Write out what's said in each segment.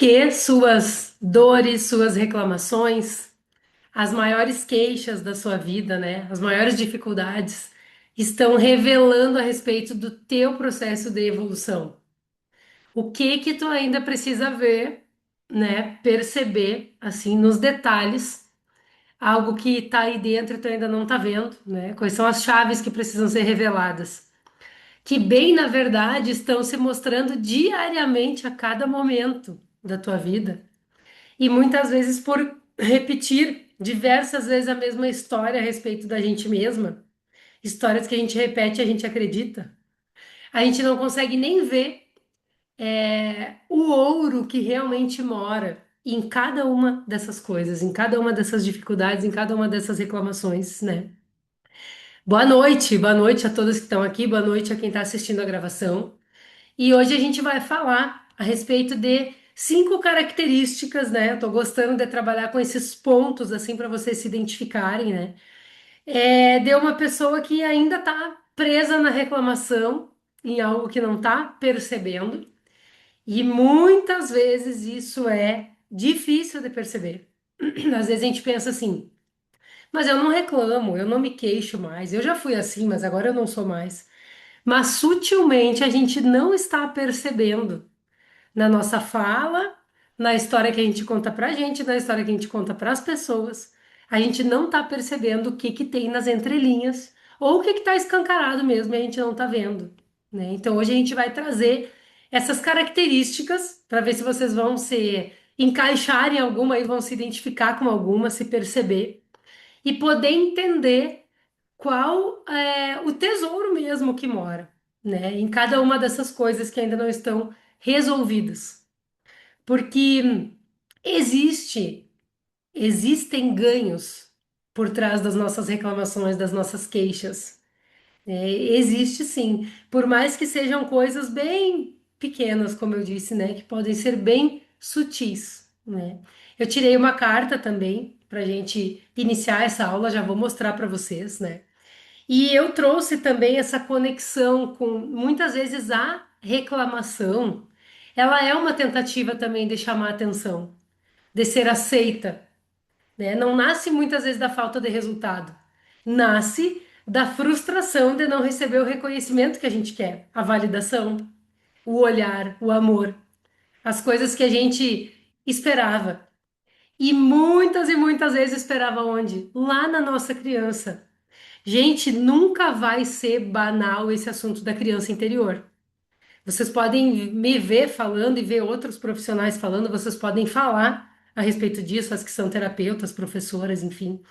Que suas dores, suas reclamações, as maiores queixas da sua vida, né? As maiores dificuldades estão revelando a respeito do teu processo de evolução. O que que tu ainda precisa ver, né? Perceber assim nos detalhes, algo que tá aí dentro e tu ainda não tá vendo, né? Quais são as chaves que precisam ser reveladas? Que bem, na verdade, estão se mostrando diariamente a cada momento da tua vida. E muitas vezes por repetir diversas vezes a mesma história a respeito da gente mesma, histórias que a gente repete e a gente acredita, a gente não consegue nem ver o ouro que realmente mora em cada uma dessas coisas, em cada uma dessas dificuldades, em cada uma dessas reclamações, né? Boa noite a todos que estão aqui, boa noite a quem está assistindo a gravação. E hoje a gente vai falar a respeito de 5 características, né? Eu tô gostando de trabalhar com esses pontos, assim, para vocês se identificarem, né? De uma pessoa que ainda tá presa na reclamação, em algo que não tá percebendo, e muitas vezes isso é difícil de perceber. Às vezes a gente pensa assim, mas eu não reclamo, eu não me queixo mais, eu já fui assim, mas agora eu não sou mais. Mas sutilmente a gente não está percebendo na nossa fala, na história que a gente conta pra gente, na história que a gente conta para as pessoas. A gente não tá percebendo o que que tem nas entrelinhas ou o que que tá escancarado mesmo e a gente não tá vendo, né? Então hoje a gente vai trazer essas características para ver se vocês vão se encaixar em alguma e vão se identificar com alguma, se perceber e poder entender qual é o tesouro mesmo que mora, né? Em cada uma dessas coisas que ainda não estão resolvidas. Porque existe, existem ganhos por trás das nossas reclamações, das nossas queixas. Existe sim, por mais que sejam coisas bem pequenas, como eu disse, né, que podem ser bem sutis, né? Eu tirei uma carta também para a gente iniciar essa aula, já vou mostrar para vocês, né? E eu trouxe também essa conexão com muitas vezes a reclamação. Ela é uma tentativa também de chamar atenção, de ser aceita, né? Não nasce muitas vezes da falta de resultado, nasce da frustração de não receber o reconhecimento que a gente quer, a validação, o olhar, o amor, as coisas que a gente esperava. E muitas vezes esperava onde? Lá na nossa criança. Gente, nunca vai ser banal esse assunto da criança interior. Vocês podem me ver falando e ver outros profissionais falando, vocês podem falar a respeito disso, as que são terapeutas, professoras, enfim.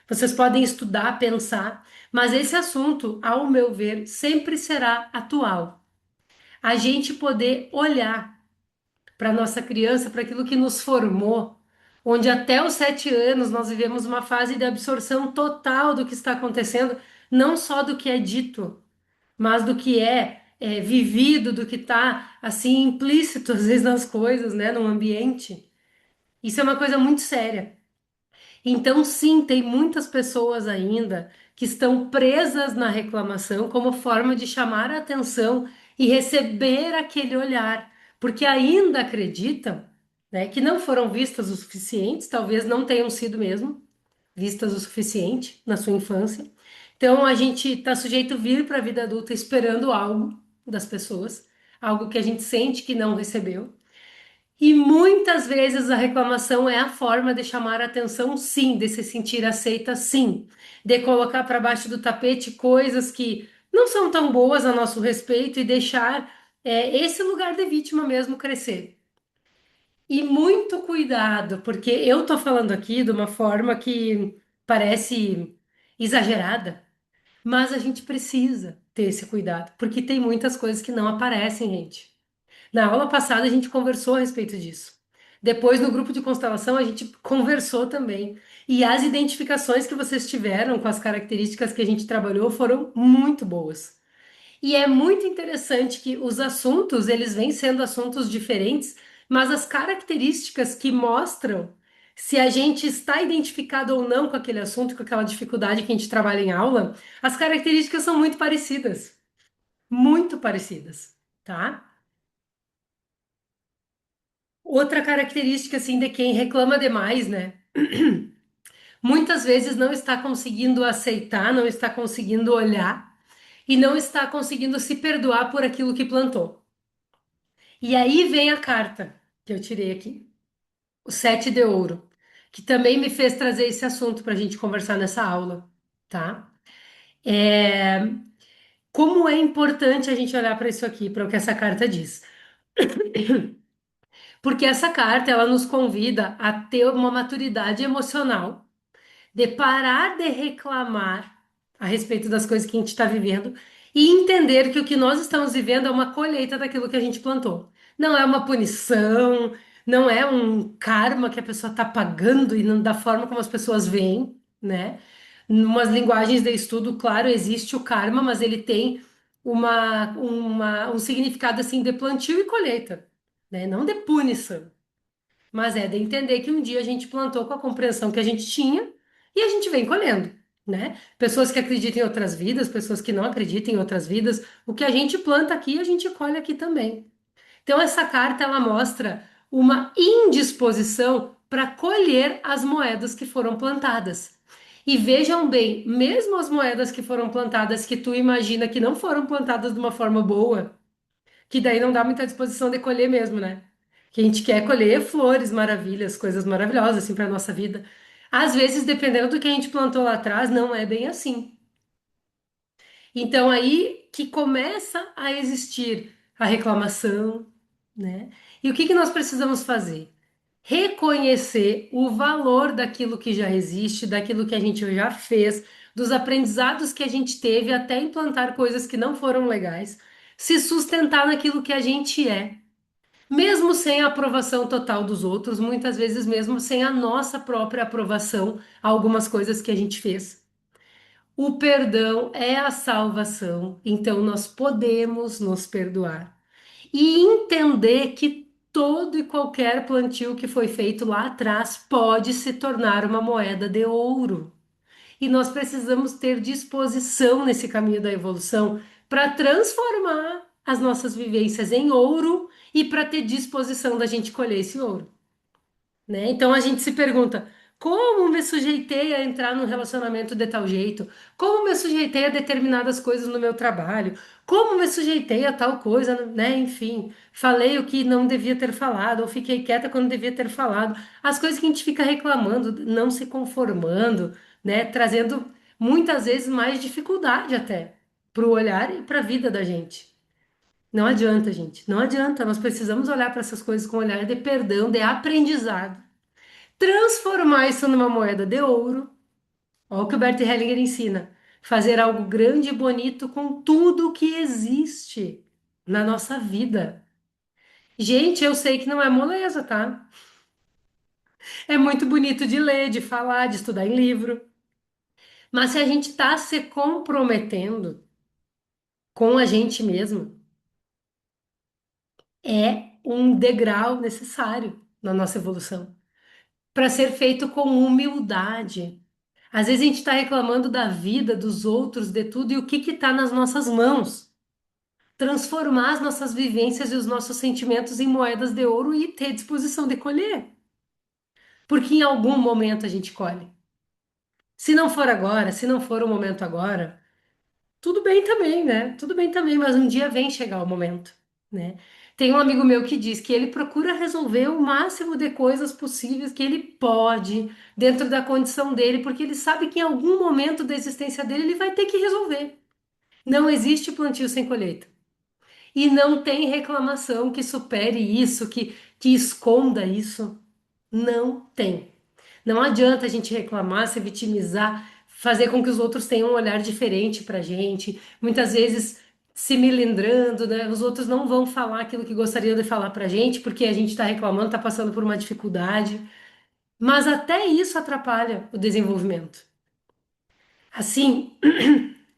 Vocês podem estudar, pensar, mas esse assunto, ao meu ver, sempre será atual. A gente poder olhar para nossa criança, para aquilo que nos formou, onde até os 7 anos nós vivemos uma fase de absorção total do que está acontecendo, não só do que é dito, mas do que é vivido, do que está assim implícito às vezes nas coisas, né, no ambiente. Isso é uma coisa muito séria. Então, sim, tem muitas pessoas ainda que estão presas na reclamação como forma de chamar a atenção e receber aquele olhar, porque ainda acreditam, né, que não foram vistas o suficiente, talvez não tenham sido mesmo vistas o suficiente na sua infância. Então, a gente está sujeito a vir para a vida adulta esperando algo das pessoas, algo que a gente sente que não recebeu. E muitas vezes a reclamação é a forma de chamar a atenção, sim, de se sentir aceita, sim, de colocar para baixo do tapete coisas que não são tão boas a nosso respeito e deixar esse lugar de vítima mesmo crescer. E muito cuidado, porque eu tô falando aqui de uma forma que parece exagerada, mas a gente precisa ter esse cuidado, porque tem muitas coisas que não aparecem, gente. Na aula passada a gente conversou a respeito disso. Depois, no grupo de constelação, a gente conversou também. E as identificações que vocês tiveram com as características que a gente trabalhou foram muito boas. E é muito interessante que os assuntos, eles vêm sendo assuntos diferentes, mas as características que mostram se a gente está identificado ou não com aquele assunto, com aquela dificuldade que a gente trabalha em aula, as características são muito parecidas, tá? Outra característica, assim, de quem reclama demais, né? Muitas vezes não está conseguindo aceitar, não está conseguindo olhar e não está conseguindo se perdoar por aquilo que plantou. E aí vem a carta que eu tirei aqui, o Sete de Ouro, que também me fez trazer esse assunto para a gente conversar nessa aula, tá? É, como é importante a gente olhar para isso aqui, para o que essa carta diz. Porque essa carta, ela nos convida a ter uma maturidade emocional, de parar de reclamar a respeito das coisas que a gente está vivendo e entender que o que nós estamos vivendo é uma colheita daquilo que a gente plantou. Não é uma punição, não é um karma que a pessoa está pagando e não da forma como as pessoas veem, né? Em umas linguagens de estudo, claro, existe o karma, mas ele tem um significado assim de plantio e colheita, né? Não de punição. Mas é de entender que um dia a gente plantou com a compreensão que a gente tinha e a gente vem colhendo, né? Pessoas que acreditam em outras vidas, pessoas que não acreditam em outras vidas, o que a gente planta aqui, a gente colhe aqui também. Então essa carta ela mostra uma indisposição para colher as moedas que foram plantadas. E vejam bem, mesmo as moedas que foram plantadas que tu imagina que não foram plantadas de uma forma boa, que daí não dá muita disposição de colher mesmo, né? Que a gente quer colher flores, maravilhas, coisas maravilhosas assim para nossa vida. Às vezes, dependendo do que a gente plantou lá atrás, não é bem assim. Então aí que começa a existir a reclamação, né? E o que que nós precisamos fazer? Reconhecer o valor daquilo que já existe, daquilo que a gente já fez, dos aprendizados que a gente teve até implantar coisas que não foram legais, se sustentar naquilo que a gente é. Mesmo sem a aprovação total dos outros, muitas vezes mesmo sem a nossa própria aprovação a algumas coisas que a gente fez. O perdão é a salvação, então nós podemos nos perdoar e entender que todo e qualquer plantio que foi feito lá atrás pode se tornar uma moeda de ouro. E nós precisamos ter disposição nesse caminho da evolução para transformar as nossas vivências em ouro e para ter disposição da gente colher esse ouro, né? Então a gente se pergunta: como me sujeitei a entrar num relacionamento de tal jeito? Como me sujeitei a determinadas coisas no meu trabalho? Como me sujeitei a tal coisa, né? Enfim, falei o que não devia ter falado, ou fiquei quieta quando devia ter falado. As coisas que a gente fica reclamando, não se conformando, né? Trazendo muitas vezes mais dificuldade até para o olhar e para a vida da gente. Não adianta, gente. Não adianta. Nós precisamos olhar para essas coisas com um olhar de perdão, de aprendizado, transformar isso numa moeda de ouro. Olha o que o Bert Hellinger ensina. Fazer algo grande e bonito com tudo que existe na nossa vida. Gente, eu sei que não é moleza, tá? É muito bonito de ler, de falar, de estudar em livro. Mas se a gente está se comprometendo com a gente mesmo, é um degrau necessário na nossa evolução para ser feito com humildade. Às vezes a gente está reclamando da vida, dos outros, de tudo, e o que está nas nossas mãos? Transformar as nossas vivências e os nossos sentimentos em moedas de ouro e ter disposição de colher. Porque em algum momento a gente colhe. Se não for agora, se não for o momento agora, tudo bem também, né? Tudo bem também, mas um dia vem chegar o momento, né? Tem um amigo meu que diz que ele procura resolver o máximo de coisas possíveis que ele pode dentro da condição dele, porque ele sabe que em algum momento da existência dele ele vai ter que resolver. Não existe plantio sem colheita. E não tem reclamação que supere isso, que esconda isso. Não tem. Não adianta a gente reclamar, se vitimizar, fazer com que os outros tenham um olhar diferente pra gente. Muitas vezes se milindrando, né? Os outros não vão falar aquilo que gostariam de falar pra gente, porque a gente tá reclamando, tá passando por uma dificuldade. Mas até isso atrapalha o desenvolvimento. Assim,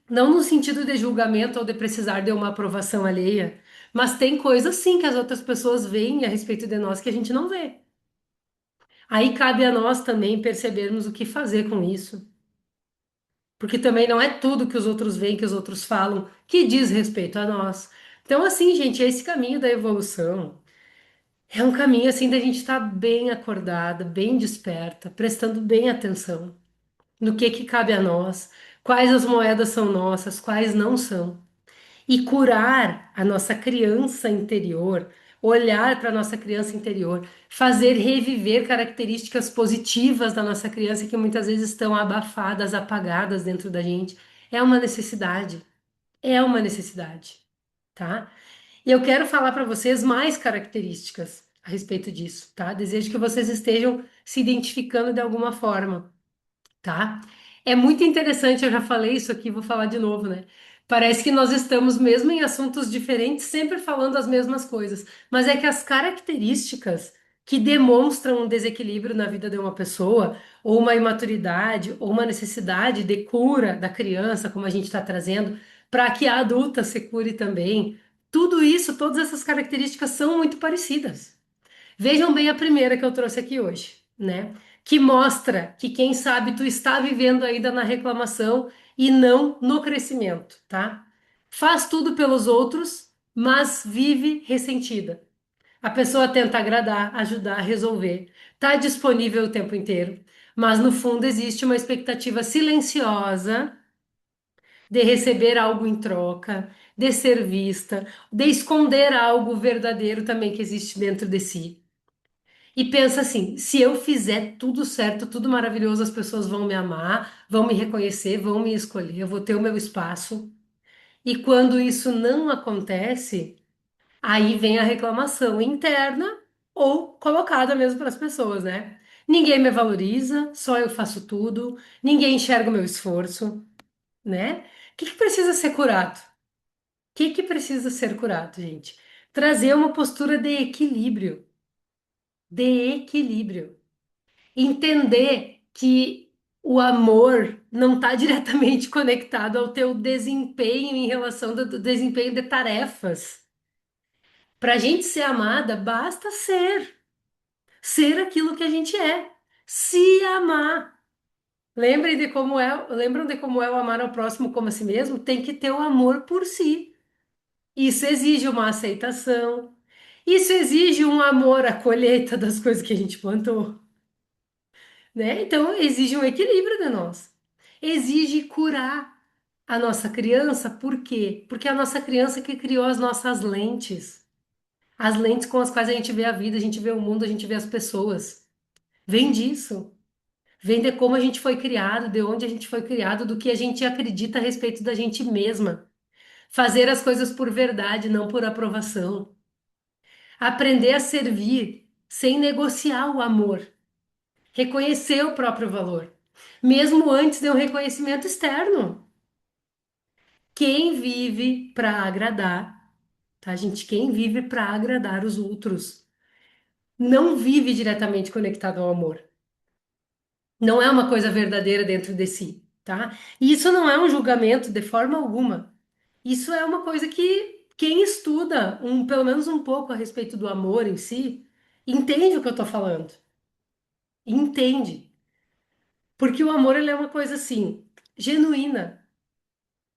não no sentido de julgamento ou de precisar de uma aprovação alheia, mas tem coisas sim que as outras pessoas veem a respeito de nós que a gente não vê. Aí cabe a nós também percebermos o que fazer com isso, porque também não é tudo que os outros veem, que os outros falam, que diz respeito a nós. Então, assim, gente, é esse caminho da evolução. É um caminho assim da gente estar bem acordada, bem desperta, prestando bem atenção no que cabe a nós, quais as moedas são nossas, quais não são. E curar a nossa criança interior, olhar para a nossa criança interior, fazer reviver características positivas da nossa criança que muitas vezes estão abafadas, apagadas dentro da gente, é uma necessidade. É uma necessidade, tá? E eu quero falar para vocês mais características a respeito disso, tá? Desejo que vocês estejam se identificando de alguma forma, tá? É muito interessante, eu já falei isso aqui, vou falar de novo, né? Parece que nós estamos, mesmo em assuntos diferentes, sempre falando as mesmas coisas, mas é que as características que demonstram um desequilíbrio na vida de uma pessoa, ou uma imaturidade, ou uma necessidade de cura da criança, como a gente está trazendo, para que a adulta se cure também, tudo isso, todas essas características são muito parecidas. Vejam bem a primeira que eu trouxe aqui hoje, né? Que mostra que quem sabe tu está vivendo ainda na reclamação e não no crescimento, tá? Faz tudo pelos outros, mas vive ressentida. A pessoa tenta agradar, ajudar, resolver, tá disponível o tempo inteiro, mas no fundo existe uma expectativa silenciosa de receber algo em troca, de ser vista, de esconder algo verdadeiro também que existe dentro de si. E pensa assim: se eu fizer tudo certo, tudo maravilhoso, as pessoas vão me amar, vão me reconhecer, vão me escolher, eu vou ter o meu espaço. E quando isso não acontece, aí vem a reclamação interna ou colocada mesmo para as pessoas, né? Ninguém me valoriza, só eu faço tudo, ninguém enxerga o meu esforço, né? O que que precisa ser curado? O que que precisa ser curado, gente? Trazer uma postura de equilíbrio, de equilíbrio. Entender que o amor não está diretamente conectado ao teu desempenho em relação do desempenho de tarefas. Para a gente ser amada, basta ser aquilo que a gente é, se amar. Lembram de como é o amar ao próximo como a si mesmo? Tem que ter o amor por si. Isso exige uma aceitação. Isso exige um amor à colheita das coisas que a gente plantou. Né? Então, exige um equilíbrio de nós. Exige curar a nossa criança, por quê? Porque é a nossa criança que criou as lentes com as quais a gente vê a vida, a gente vê o mundo, a gente vê as pessoas. Vem disso. Vem de como a gente foi criado, de onde a gente foi criado, do que a gente acredita a respeito da gente mesma. Fazer as coisas por verdade, não por aprovação. Aprender a servir sem negociar o amor. Reconhecer o próprio valor, mesmo antes de um reconhecimento externo. Quem vive para agradar, tá, gente? Quem vive para agradar os outros não vive diretamente conectado ao amor. Não é uma coisa verdadeira dentro de si, tá? E isso não é um julgamento de forma alguma. Isso é uma coisa que quem estuda pelo menos um pouco a respeito do amor em si, entende o que eu tô falando. Entende. Porque o amor, ele é uma coisa assim, genuína,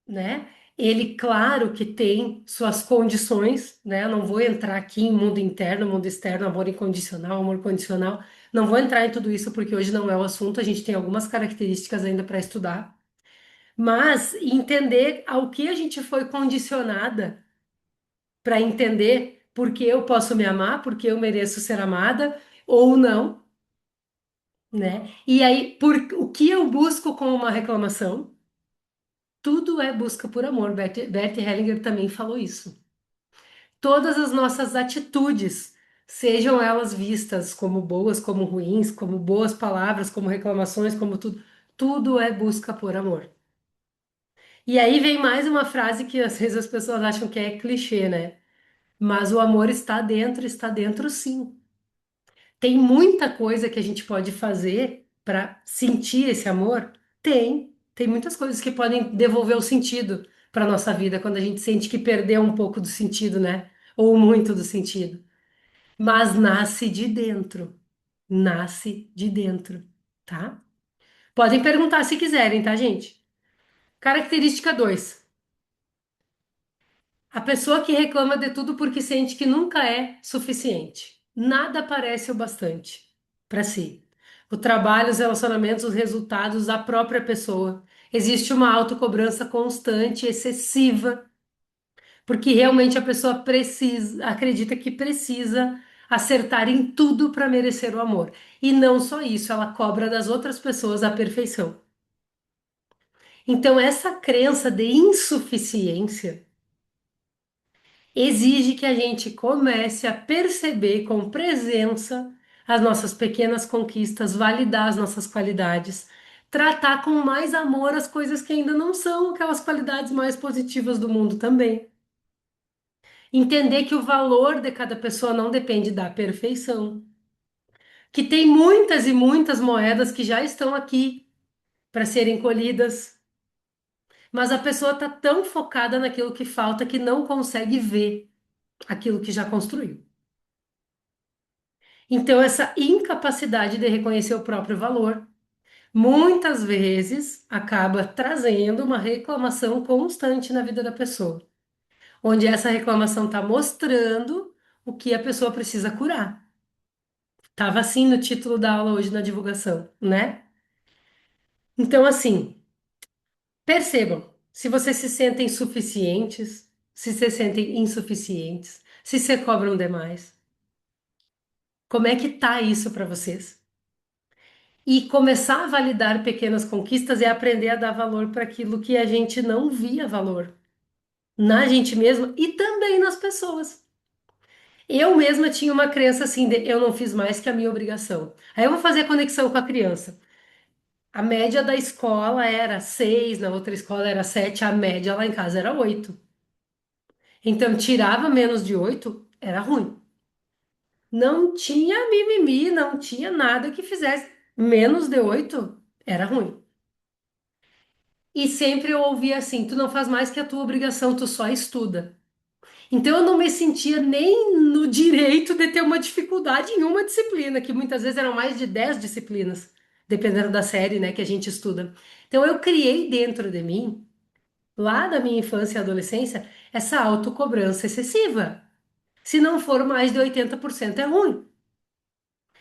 né? Ele, claro que tem suas condições, né? Eu não vou entrar aqui em mundo interno, mundo externo, amor incondicional, amor condicional. Não vou entrar em tudo isso porque hoje não é o assunto, a gente tem algumas características ainda para estudar. Mas entender ao que a gente foi condicionada para entender por que eu posso me amar, porque eu mereço ser amada ou não, né? E aí, o que eu busco com uma reclamação? Tudo é busca por amor. Bert Hellinger também falou isso. Todas as nossas atitudes, sejam elas vistas como boas, como ruins, como boas palavras, como reclamações, como tudo, tudo é busca por amor. E aí vem mais uma frase que às vezes as pessoas acham que é clichê, né? Mas o amor está dentro sim. Tem muita coisa que a gente pode fazer para sentir esse amor? Tem muitas coisas que podem devolver o sentido para nossa vida quando a gente sente que perdeu um pouco do sentido, né? Ou muito do sentido. Mas nasce de dentro. Nasce de dentro, tá? Podem perguntar se quiserem, tá, gente? Característica 2: a pessoa que reclama de tudo porque sente que nunca é suficiente. nada parece o bastante para si. O trabalho, os relacionamentos, os resultados, a própria pessoa. Existe uma autocobrança constante, excessiva, porque realmente a pessoa precisa, acredita que precisa acertar em tudo para merecer o amor. E não só isso, ela cobra das outras pessoas a perfeição. Então, essa crença de insuficiência exige que a gente comece a perceber com presença as nossas pequenas conquistas, validar as nossas qualidades, tratar com mais amor as coisas que ainda não são aquelas qualidades mais positivas do mundo também. Entender que o valor de cada pessoa não depende da perfeição, que tem muitas e muitas moedas que já estão aqui para serem colhidas, mas a pessoa está tão focada naquilo que falta que não consegue ver aquilo que já construiu. Então, essa incapacidade de reconhecer o próprio valor muitas vezes acaba trazendo uma reclamação constante na vida da pessoa, onde essa reclamação está mostrando o que a pessoa precisa curar. Tava assim no título da aula hoje na divulgação, né? Então, assim, percebam, se vocês se sentem suficientes, se se sentem insuficientes, se se cobram demais, como é que tá isso para vocês? E começar a validar pequenas conquistas é aprender a dar valor para aquilo que a gente não via valor na gente mesma e também nas pessoas. Eu mesma tinha uma crença assim de eu não fiz mais que a minha obrigação. Aí eu vou fazer a conexão com a criança. A média da escola era 6, na outra escola era 7, a média lá em casa era 8. Então, tirava menos de 8, era ruim. Não tinha mimimi, não tinha nada que fizesse menos de 8, era ruim. E sempre eu ouvia assim: tu não faz mais que a tua obrigação, tu só estuda. Então eu não me sentia nem no direito de ter uma dificuldade em uma disciplina, que muitas vezes eram mais de 10 disciplinas, dependendo da série, né, que a gente estuda. Então eu criei dentro de mim, lá da minha infância e adolescência, essa autocobrança excessiva. Se não for mais de 80% é ruim.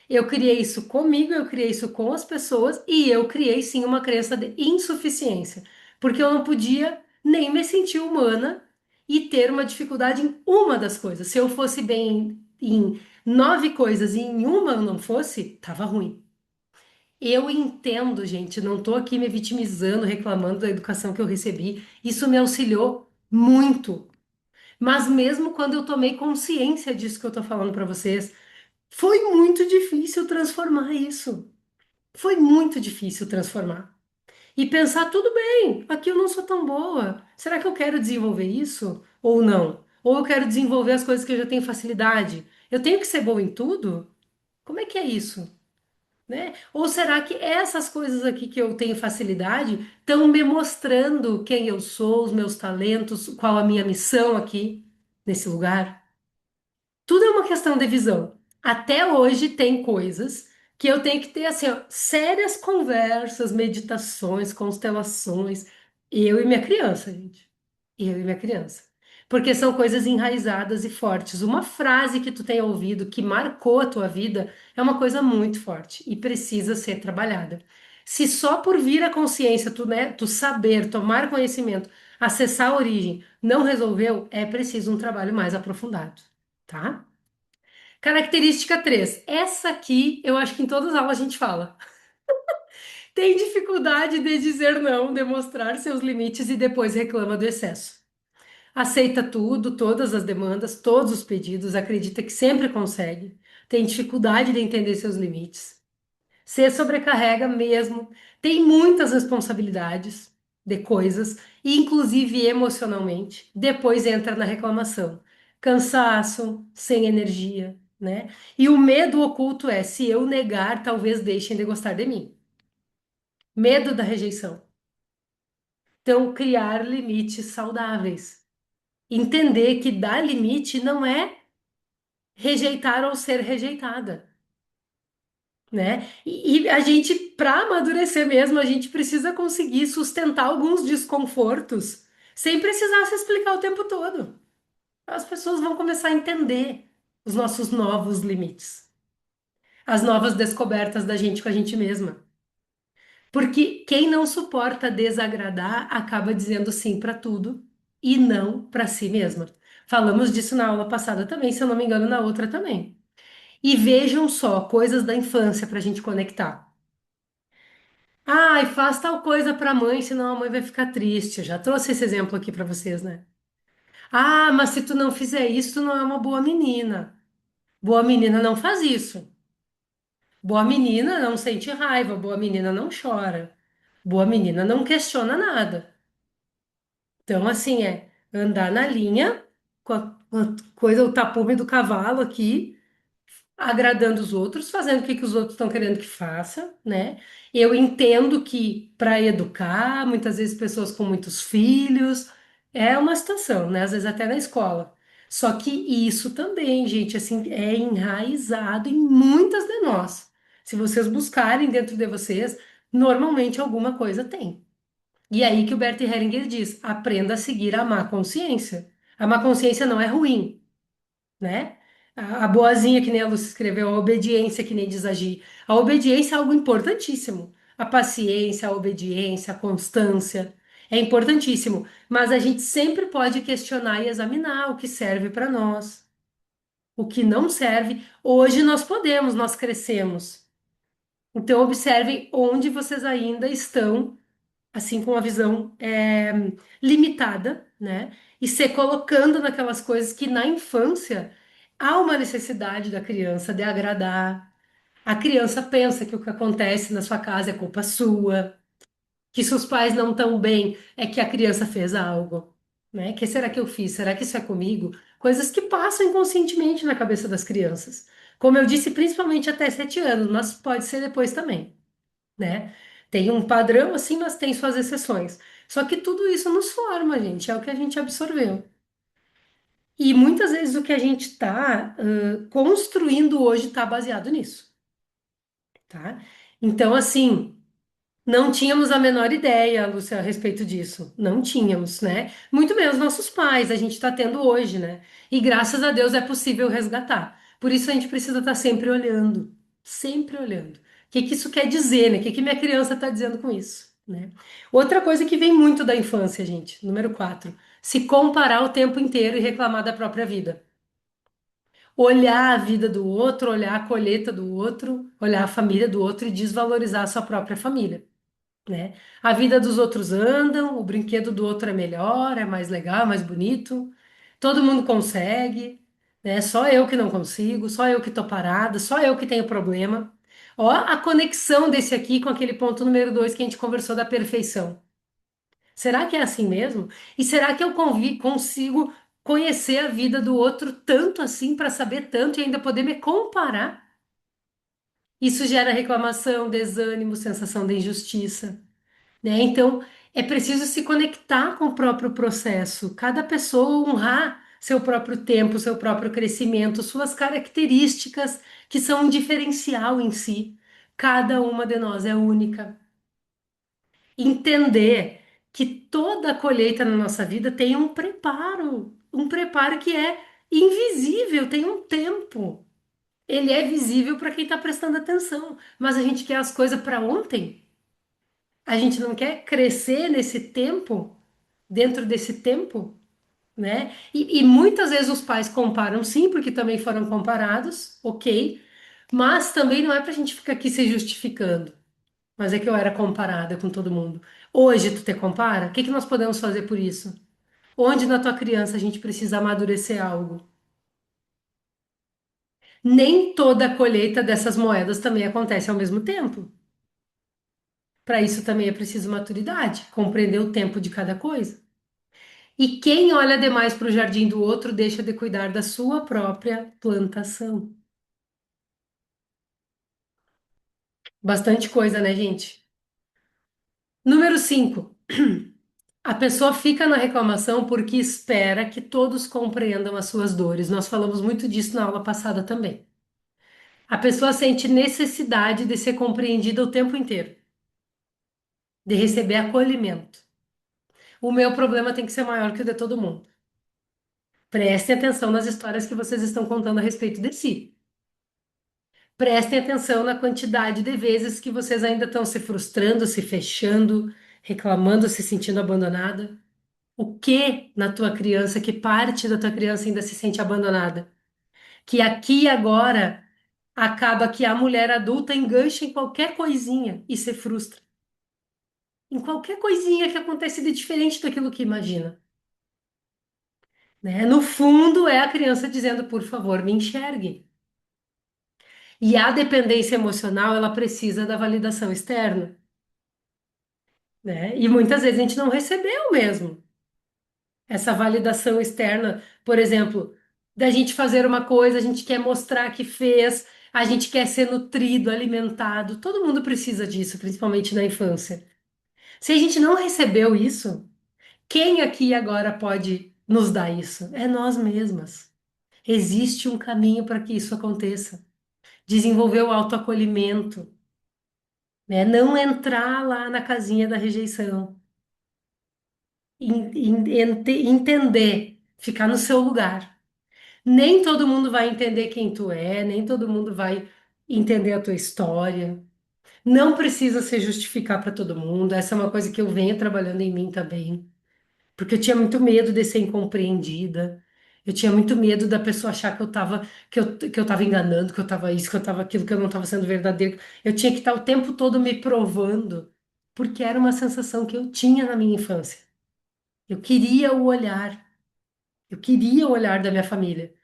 Eu criei isso comigo, eu criei isso com as pessoas e eu criei sim uma crença de insuficiência, porque eu não podia nem me sentir humana e ter uma dificuldade em uma das coisas. Se eu fosse bem em 9 coisas e em uma eu não fosse, tava ruim. Eu entendo, gente, não tô aqui me vitimizando, reclamando da educação que eu recebi. Isso me auxiliou muito. Mas mesmo quando eu tomei consciência disso que eu tô falando para vocês, foi muito difícil transformar isso. Foi muito difícil transformar. E pensar, tudo bem, aqui eu não sou tão boa. Será que eu quero desenvolver isso? Ou não? Ou eu quero desenvolver as coisas que eu já tenho facilidade? Eu tenho que ser boa em tudo? Como é que é isso? Né? Ou será que essas coisas aqui que eu tenho facilidade estão me mostrando quem eu sou, os meus talentos, qual a minha missão aqui nesse lugar? Tudo é uma questão de visão. Até hoje tem coisas que eu tenho que ter assim, ó, sérias conversas, meditações, constelações. Eu e minha criança, gente. Eu e minha criança. Porque são coisas enraizadas e fortes. Uma frase que tu tenha ouvido que marcou a tua vida é uma coisa muito forte e precisa ser trabalhada. Se só por vir à consciência, tu, né, tu saber, tomar conhecimento, acessar a origem, não resolveu, é preciso um trabalho mais aprofundado, tá? Característica 3. Essa aqui, eu acho que em todas as aulas a gente fala. Tem dificuldade de dizer não, demonstrar seus limites e depois reclama do excesso. Aceita tudo, todas as demandas, todos os pedidos, acredita que sempre consegue. Tem dificuldade de entender seus limites. Se sobrecarrega mesmo, tem muitas responsabilidades de coisas, inclusive emocionalmente. Depois entra na reclamação. Cansaço, sem energia, né? E o medo oculto é: se eu negar, talvez deixem de gostar de mim. Medo da rejeição. Então, criar limites saudáveis. Entender que dar limite não é rejeitar ou ser rejeitada. Né? E a gente, para amadurecer mesmo, a gente precisa conseguir sustentar alguns desconfortos sem precisar se explicar o tempo todo. As pessoas vão começar a entender. os nossos novos limites, as novas descobertas da gente com a gente mesma. Porque quem não suporta desagradar acaba dizendo sim para tudo e não para si mesma. Falamos disso na aula passada também, se eu não me engano, na outra também. E vejam só, coisas da infância para a gente conectar. Ai, faz tal coisa para a mãe, senão a mãe vai ficar triste. Eu já trouxe esse exemplo aqui para vocês, né? Ah, mas se tu não fizer isso, tu não é uma boa menina. Boa menina não faz isso. Boa menina não sente raiva. Boa menina não chora. Boa menina não questiona nada. Então, assim, é andar na linha com a coisa, o tapume do cavalo aqui, agradando os outros, fazendo o que que os outros estão querendo que faça, né? Eu entendo que para educar, muitas vezes pessoas com muitos filhos, é uma situação, né? Às vezes até na escola. Só que isso também, gente, assim, é enraizado em muitas de nós. Se vocês buscarem dentro de vocês, normalmente alguma coisa tem. E aí que o Bert Hellinger diz: aprenda a seguir a má consciência. A má consciência não é ruim, né? A boazinha, que nem a Lúcia escreveu, a obediência, que nem diz Agir. A obediência é algo importantíssimo. A paciência, a obediência, a constância é importantíssimo. Mas a gente sempre pode questionar e examinar o que serve para nós, o que não serve. Hoje nós podemos, nós crescemos. Então, observem onde vocês ainda estão assim, com uma visão limitada, né? E se colocando naquelas coisas que na infância há uma necessidade da criança de agradar. A criança pensa que o que acontece na sua casa é culpa sua, que se os pais não estão bem, é que a criança fez algo, né? Que será que eu fiz? Será que isso é comigo? Coisas que passam inconscientemente na cabeça das crianças. Como eu disse, principalmente até 7 anos, mas pode ser depois também, né? Tem um padrão assim, mas tem suas exceções. Só que tudo isso nos forma, gente, é o que a gente absorveu. E muitas vezes o que a gente está construindo hoje está baseado nisso, tá? Então, assim. Não tínhamos a menor ideia, Lúcia, a respeito disso. Não tínhamos, né? Muito menos nossos pais, a gente está tendo hoje, né? E graças a Deus é possível resgatar. Por isso a gente precisa estar sempre olhando, sempre olhando. O que que isso quer dizer, né? O que que minha criança está dizendo com isso, né? Outra coisa que vem muito da infância, gente, número 4, se comparar o tempo inteiro e reclamar da própria vida. Olhar a vida do outro, olhar a colheita do outro, olhar a família do outro e desvalorizar a sua própria família, né? A vida dos outros andam, o brinquedo do outro é melhor, é mais legal, é mais bonito. Todo mundo consegue, né? Só eu que não consigo, só eu que tô parada, só eu que tenho problema. Ó, a conexão desse aqui com aquele ponto número 2 que a gente conversou da perfeição. Será que é assim mesmo? E será que eu consigo conhecer a vida do outro tanto assim para saber tanto e ainda poder me comparar? Isso gera reclamação, desânimo, sensação de injustiça, né? Então, é preciso se conectar com o próprio processo, cada pessoa honrar seu próprio tempo, seu próprio crescimento, suas características, que são um diferencial em si. Cada uma de nós é única. Entender que toda colheita na nossa vida tem um preparo que é invisível, tem um tempo. Ele é visível para quem está prestando atenção, mas a gente quer as coisas para ontem. A gente não quer crescer nesse tempo, dentro desse tempo, né? E muitas vezes os pais comparam, sim, porque também foram comparados, ok, mas também não é pra gente ficar aqui se justificando. Mas é que eu era comparada com todo mundo. Hoje tu te compara? O que que nós podemos fazer por isso? Onde na tua criança a gente precisa amadurecer algo? Nem toda a colheita dessas moedas também acontece ao mesmo tempo. Para isso também é preciso maturidade, compreender o tempo de cada coisa. E quem olha demais para o jardim do outro deixa de cuidar da sua própria plantação. Bastante coisa, né, gente? Número 5. A pessoa fica na reclamação porque espera que todos compreendam as suas dores. Nós falamos muito disso na aula passada também. A pessoa sente necessidade de ser compreendida o tempo inteiro, de receber acolhimento. O meu problema tem que ser maior que o de todo mundo. Prestem atenção nas histórias que vocês estão contando a respeito de si. Prestem atenção na quantidade de vezes que vocês ainda estão se frustrando, se fechando, reclamando, se sentindo abandonada. O que na tua criança, que parte da tua criança ainda se sente abandonada? Que aqui e agora acaba que a mulher adulta engancha em qualquer coisinha e se frustra. Em qualquer coisinha que acontece de diferente daquilo que imagina, né? No fundo, é a criança dizendo, por favor, me enxergue. E a dependência emocional, ela precisa da validação externa, né? E muitas vezes a gente não recebeu mesmo essa validação externa, por exemplo, da gente fazer uma coisa, a gente quer mostrar que fez, a gente quer ser nutrido, alimentado. Todo mundo precisa disso, principalmente na infância. Se a gente não recebeu isso, quem aqui agora pode nos dar isso? É nós mesmas. Existe um caminho para que isso aconteça. Desenvolver o autoacolhimento, né? Não entrar lá na casinha da rejeição. Entender, ficar no seu lugar. Nem todo mundo vai entender quem tu é, nem todo mundo vai entender a tua história. Não precisa se justificar para todo mundo. Essa é uma coisa que eu venho trabalhando em mim também. Porque eu tinha muito medo de ser incompreendida. Eu tinha muito medo da pessoa achar que eu tava enganando, que eu tava isso, que eu tava aquilo, que eu não tava sendo verdadeiro. Eu tinha que estar o tempo todo me provando, porque era uma sensação que eu tinha na minha infância. Eu queria o olhar, eu queria o olhar da minha família.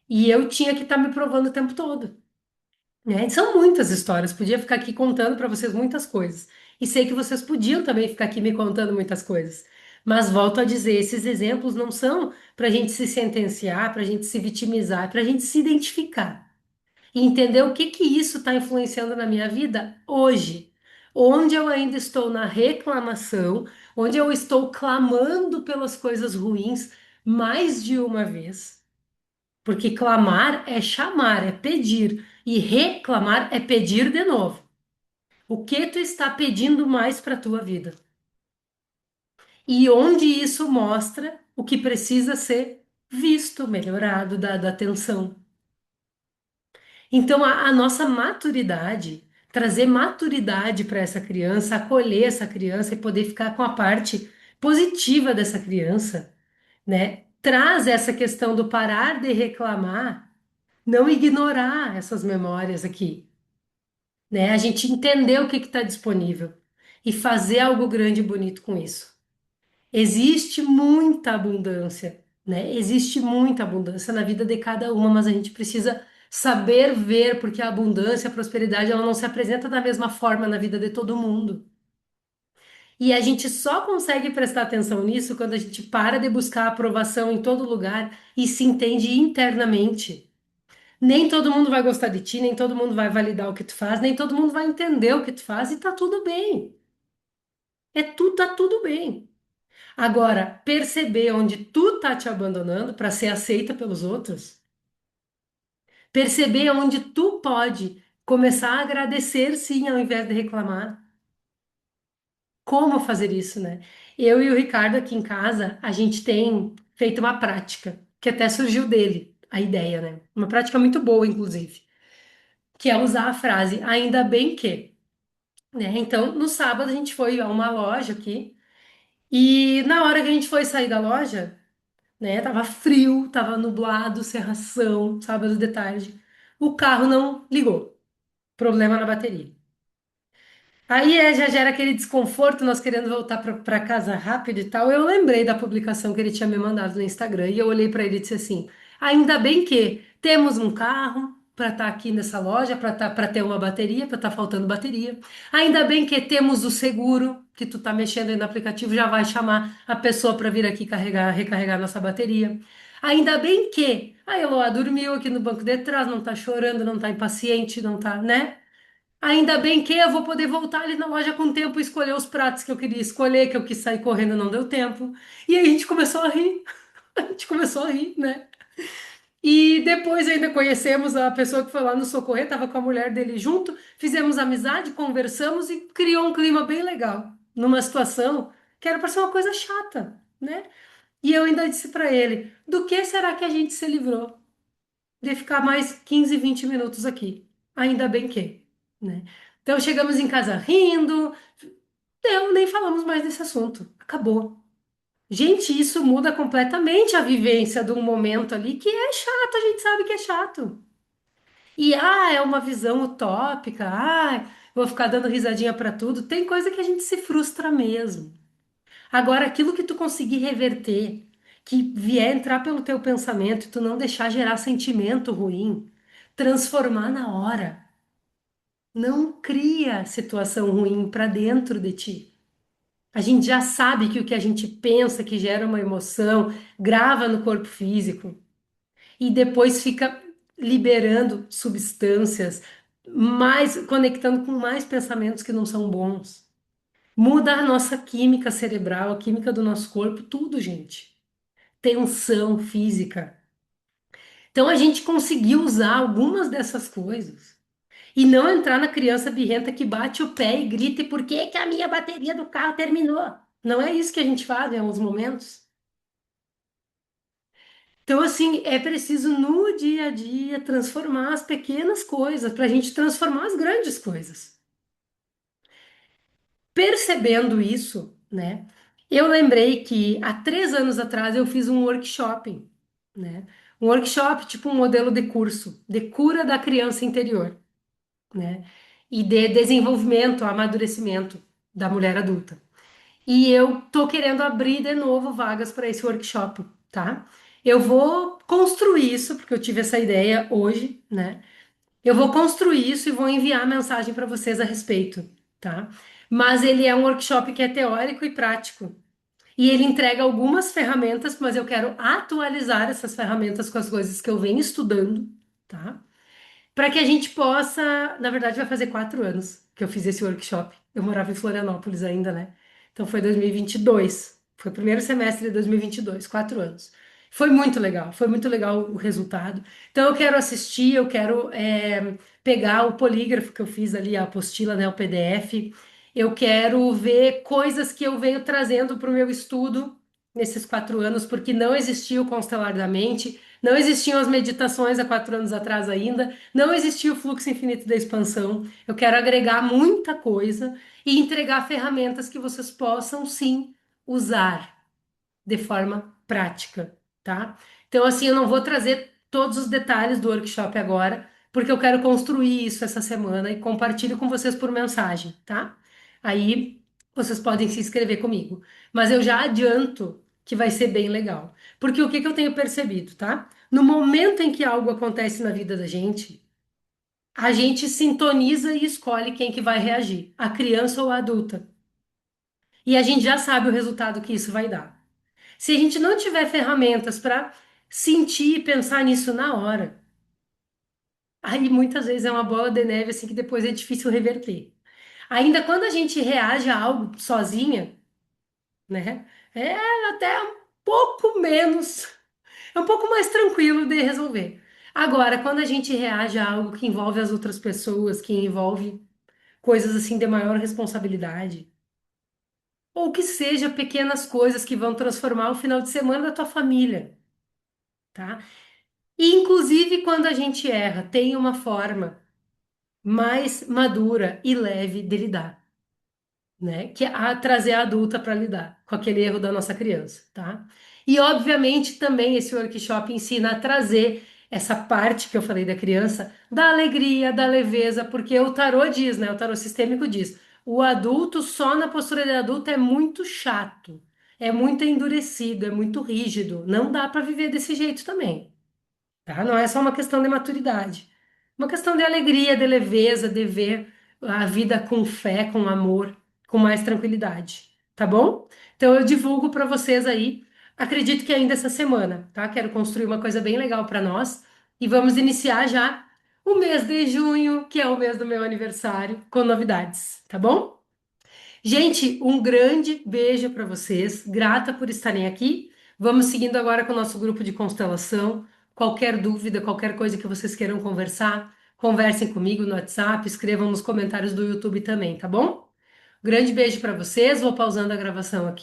E eu tinha que estar me provando o tempo todo, né? E são muitas histórias, podia ficar aqui contando para vocês muitas coisas. E sei que vocês podiam também ficar aqui me contando muitas coisas. Mas volto a dizer, esses exemplos não são para a gente se sentenciar, para a gente se vitimizar, para a gente se identificar e entender o que que isso está influenciando na minha vida hoje, onde eu ainda estou na reclamação, onde eu estou clamando pelas coisas ruins mais de uma vez. Porque clamar é chamar, é pedir. E reclamar é pedir de novo. O que tu está pedindo mais para a tua vida? E onde isso mostra o que precisa ser visto, melhorado, dada atenção. Então, a nossa maturidade, trazer maturidade para essa criança, acolher essa criança e poder ficar com a parte positiva dessa criança, né? Traz essa questão do parar de reclamar, não ignorar essas memórias aqui, né? A gente entender o que está disponível e fazer algo grande e bonito com isso. Existe muita abundância, né? Existe muita abundância na vida de cada uma, mas a gente precisa saber ver, porque a abundância, a prosperidade, ela não se apresenta da mesma forma na vida de todo mundo. E a gente só consegue prestar atenção nisso quando a gente para de buscar aprovação em todo lugar e se entende internamente. Nem todo mundo vai gostar de ti, nem todo mundo vai validar o que tu faz, nem todo mundo vai entender o que tu faz e tá tudo bem. Tá tudo bem. Agora, perceber onde tu tá te abandonando para ser aceita pelos outros, perceber onde tu pode começar a agradecer sim, ao invés de reclamar. Como fazer isso, né? Eu e o Ricardo aqui em casa, a gente tem feito uma prática que até surgiu dele, a ideia, né? Uma prática muito boa, inclusive, que é usar a frase ainda bem que, né? Então, no sábado a gente foi a uma loja aqui e na hora que a gente foi sair da loja, né? Tava frio, tava nublado, cerração, sábado de tarde. O carro não ligou. Problema na bateria. Aí já gera aquele desconforto, nós querendo voltar para casa rápido e tal. Eu lembrei da publicação que ele tinha me mandado no Instagram e eu olhei para ele e disse assim: ainda bem que temos um carro para estar aqui nessa loja, para ter uma bateria, para estar faltando bateria. Ainda bem que temos o seguro, que tu tá mexendo aí no aplicativo, já vai chamar a pessoa para vir aqui carregar, recarregar nossa bateria. Ainda bem que a Eloá dormiu aqui no banco de trás, não tá chorando, não tá impaciente, não tá, né? Ainda bem que eu vou poder voltar ali na loja com tempo e escolher os pratos que eu queria escolher, que eu quis sair correndo, não deu tempo. E aí a gente começou a rir. A gente começou a rir, né? E depois ainda conhecemos a pessoa que foi lá nos socorrer, tava com a mulher dele junto, fizemos amizade, conversamos e criou um clima bem legal, numa situação que era para ser uma coisa chata, né? E eu ainda disse para ele: do que será que a gente se livrou de ficar mais 15, 20 minutos aqui? Ainda bem que, né? Então chegamos em casa rindo, não, nem falamos mais desse assunto. Acabou. Gente, isso muda completamente a vivência de um momento ali que é chato, a gente sabe que é chato. E é uma visão utópica, vou ficar dando risadinha pra tudo. Tem coisa que a gente se frustra mesmo. Agora, aquilo que tu conseguir reverter, que vier entrar pelo teu pensamento e tu não deixar gerar sentimento ruim, transformar na hora. Não cria situação ruim pra dentro de ti. A gente já sabe que o que a gente pensa que gera uma emoção grava no corpo físico e depois fica liberando substâncias, mais conectando com mais pensamentos que não são bons. Muda a nossa química cerebral, a química do nosso corpo, tudo, gente. Tensão física. Então a gente conseguiu usar algumas dessas coisas e não entrar na criança birrenta que bate o pé e grita: e por que que a minha bateria do carro terminou? Não é isso que a gente faz em alguns momentos. Então, assim, é preciso no dia a dia transformar as pequenas coisas para a gente transformar as grandes coisas. Percebendo isso, né? Eu lembrei que há 3 anos atrás eu fiz um workshop, né? Um workshop, tipo um modelo de curso, de cura da criança interior, né? E de desenvolvimento, amadurecimento da mulher adulta. E eu tô querendo abrir de novo vagas para esse workshop, tá? Eu vou construir isso, porque eu tive essa ideia hoje, né? Eu vou construir isso e vou enviar mensagem para vocês a respeito, tá? Mas ele é um workshop que é teórico e prático. E ele entrega algumas ferramentas, mas eu quero atualizar essas ferramentas com as coisas que eu venho estudando, tá? Para que a gente possa, na verdade, vai fazer 4 anos que eu fiz esse workshop. Eu morava em Florianópolis ainda, né? Então foi 2022. Foi o primeiro semestre de 2022, 4 anos. Foi muito legal o resultado. Então eu quero assistir, eu quero pegar o polígrafo que eu fiz ali, a apostila, né, o PDF. Eu quero ver coisas que eu venho trazendo para o meu estudo nesses 4 anos, porque não existia o Constelar da Mente, não existiam as meditações há 4 anos atrás ainda, não existia o fluxo infinito da expansão. Eu quero agregar muita coisa e entregar ferramentas que vocês possam sim usar de forma prática, tá? Então, assim, eu não vou trazer todos os detalhes do workshop agora, porque eu quero construir isso essa semana e compartilho com vocês por mensagem, tá? Aí vocês podem se inscrever comigo. Mas eu já adianto que vai ser bem legal. Porque o que que eu tenho percebido, tá? No momento em que algo acontece na vida da gente, a gente sintoniza e escolhe quem que vai reagir, a criança ou a adulta. E a gente já sabe o resultado que isso vai dar. Se a gente não tiver ferramentas para sentir e pensar nisso na hora, aí muitas vezes é uma bola de neve assim que depois é difícil reverter. Ainda quando a gente reage a algo sozinha, né? É até um pouco menos, é um pouco mais tranquilo de resolver. Agora, quando a gente reage a algo que envolve as outras pessoas, que envolve coisas assim de maior responsabilidade, ou que seja pequenas coisas que vão transformar o final de semana da tua família, tá? E, inclusive, quando a gente erra, tem uma forma mais madura e leve de lidar, né? Que é trazer a adulta para lidar com aquele erro da nossa criança, tá? E, obviamente, também esse workshop ensina a trazer essa parte que eu falei da criança, da alegria, da leveza, porque o tarô diz, né? O tarô sistêmico diz, o adulto só na postura de adulto é muito chato, é muito endurecido, é muito rígido, não dá para viver desse jeito também. Tá? Não é só uma questão de maturidade, uma questão de alegria, de leveza, de ver a vida com fé, com amor, com mais tranquilidade, tá bom? Então eu divulgo para vocês aí. Acredito que ainda essa semana, tá? Quero construir uma coisa bem legal para nós e vamos iniciar já o mês de junho, que é o mês do meu aniversário, com novidades, tá bom? Gente, um grande beijo para vocês. Grata por estarem aqui. Vamos seguindo agora com o nosso grupo de constelação. Qualquer dúvida, qualquer coisa que vocês queiram conversar, conversem comigo no WhatsApp, escrevam nos comentários do YouTube também, tá bom? Grande beijo para vocês. Vou pausando a gravação aqui.